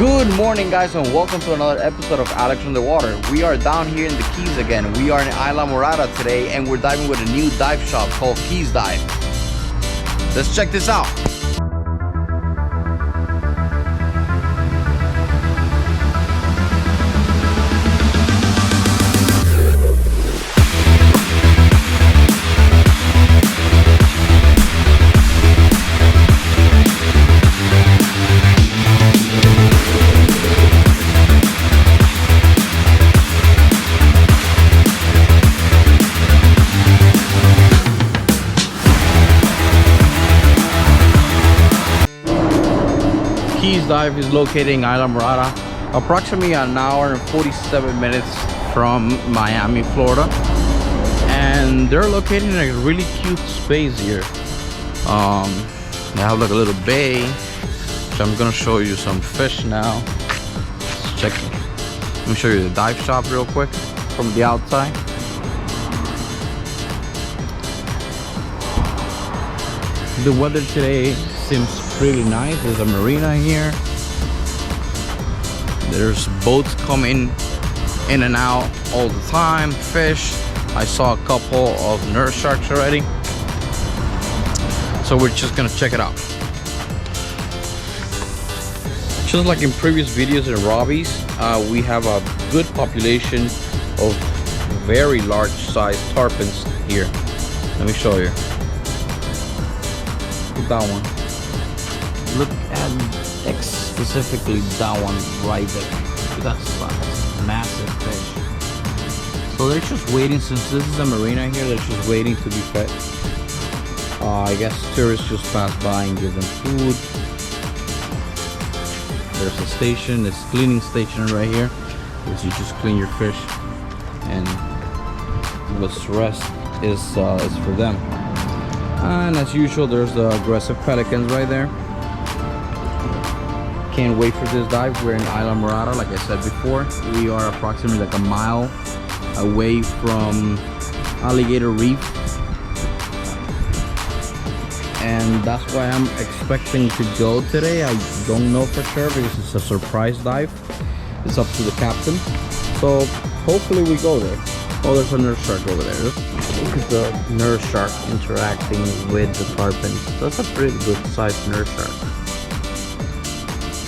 Good morning, guys, and welcome to another episode of Alex on the Water. We are down here in the Keys again. We are in Isla Morada today, and we're diving with a new dive shop called KeysDive. Let's check this out. KeysDive is located in Isla Morada, approximately an hour and 47 minutes from Miami, Florida. And they're located in a really cute space here. They have like a little bay, which I'm gonna show you some fish now. Let's check it. Let me show you the dive shop real quick from the outside. The weather today seems really nice. There's a marina here. There's boats coming in and out all the time. Fish. I saw a couple of nurse sharks already. So we're just gonna check it out. Just like in previous videos in Robbie's, we have a good population of very large sized tarpons here. Let me show you. Look at that one. Look at specifically that one right there. That's a massive fish. So they're just waiting, since this is a marina here, they're just waiting to be fed. I guess tourists just pass by and give them food. There's a station, this cleaning station right here, which you just clean your fish, and what's the rest is for them. And as usual, there's the aggressive pelicans right there. Can't wait for this dive. We're in Isla Morada, like I said before. We are approximately like a mile away from Alligator Reef, and that's why I'm expecting to go today. I don't know for sure because it's a surprise dive. It's up to the captain, so hopefully we go there. Oh, there's a nurse shark over there. Look at the nurse shark interacting with the tarpons. That's a pretty good sized nurse shark.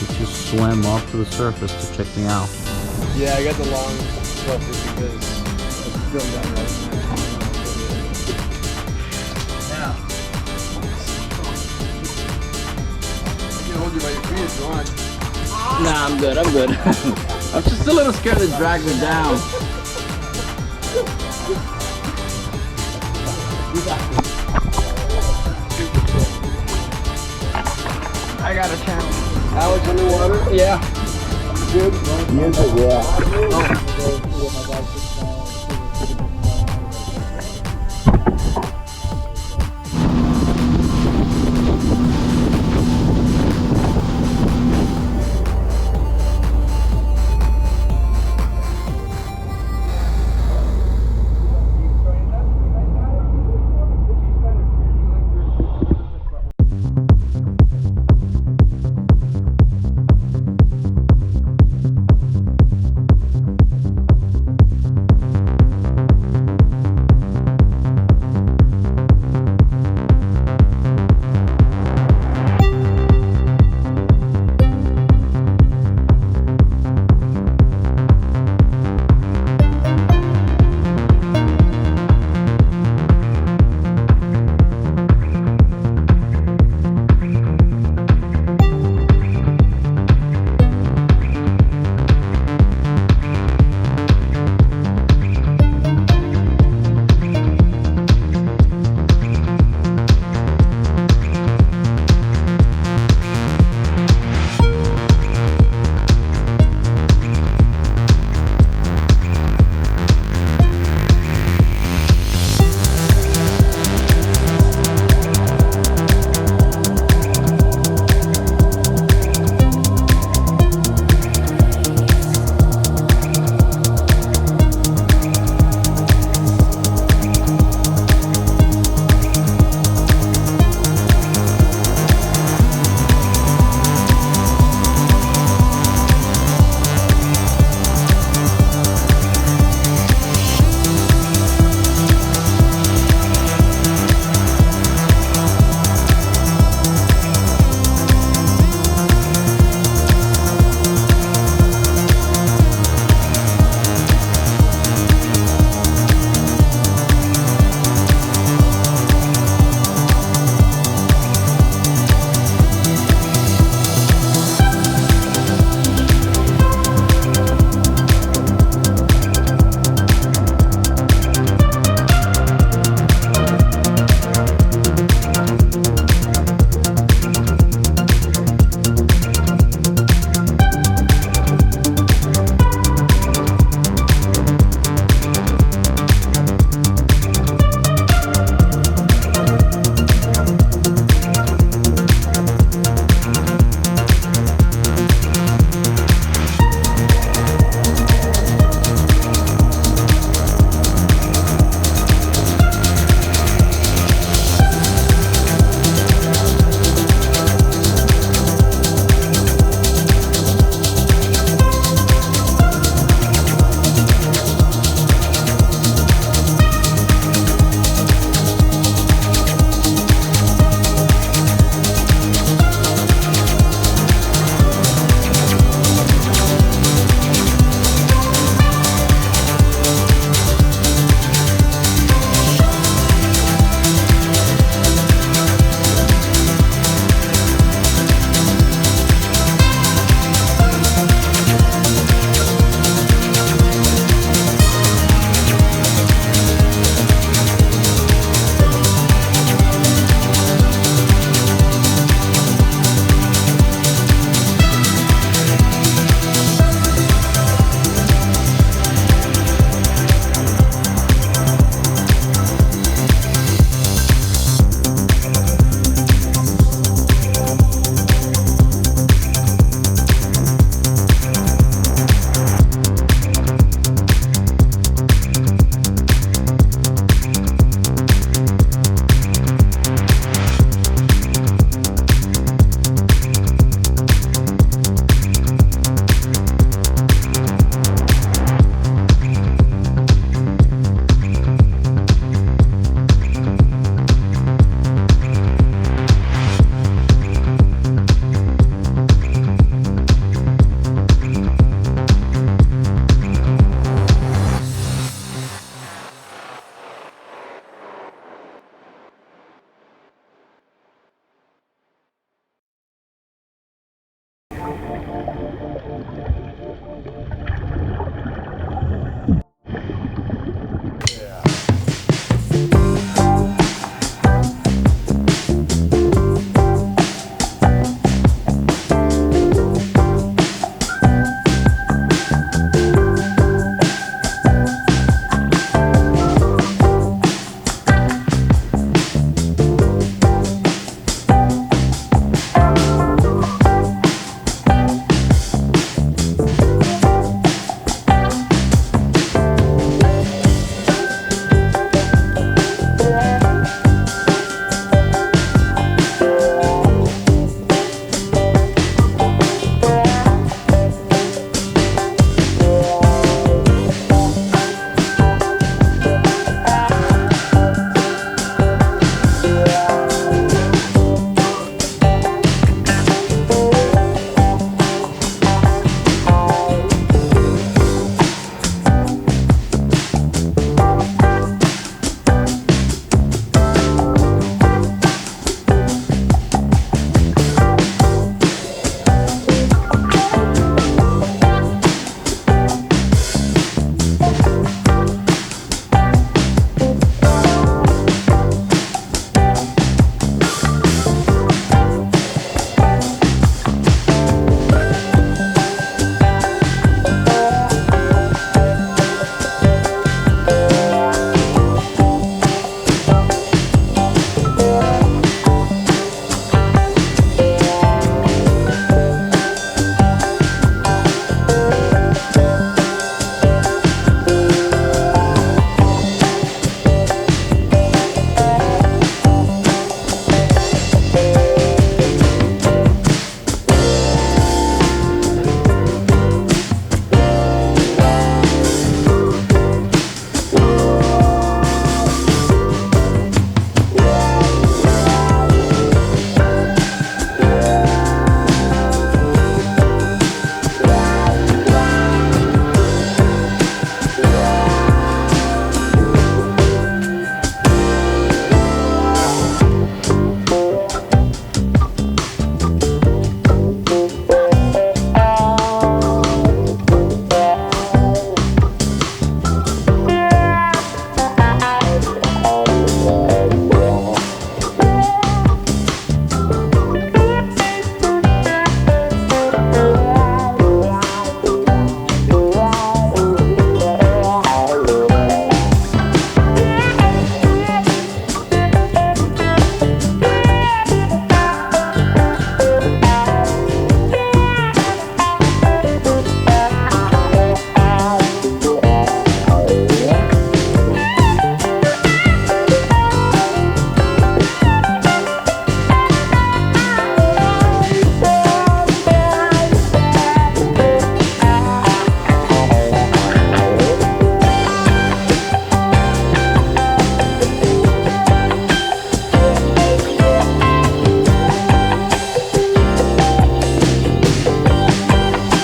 He just swam off to the surface to check me out. Yeah, I got the long focus because it's going down right now. I can hold you by your feet if you want. Nah, I'm good. I'm good. I'm just a little scared to drag me down. I got a channel. Alex on the water? Yeah. Good? Music, yeah.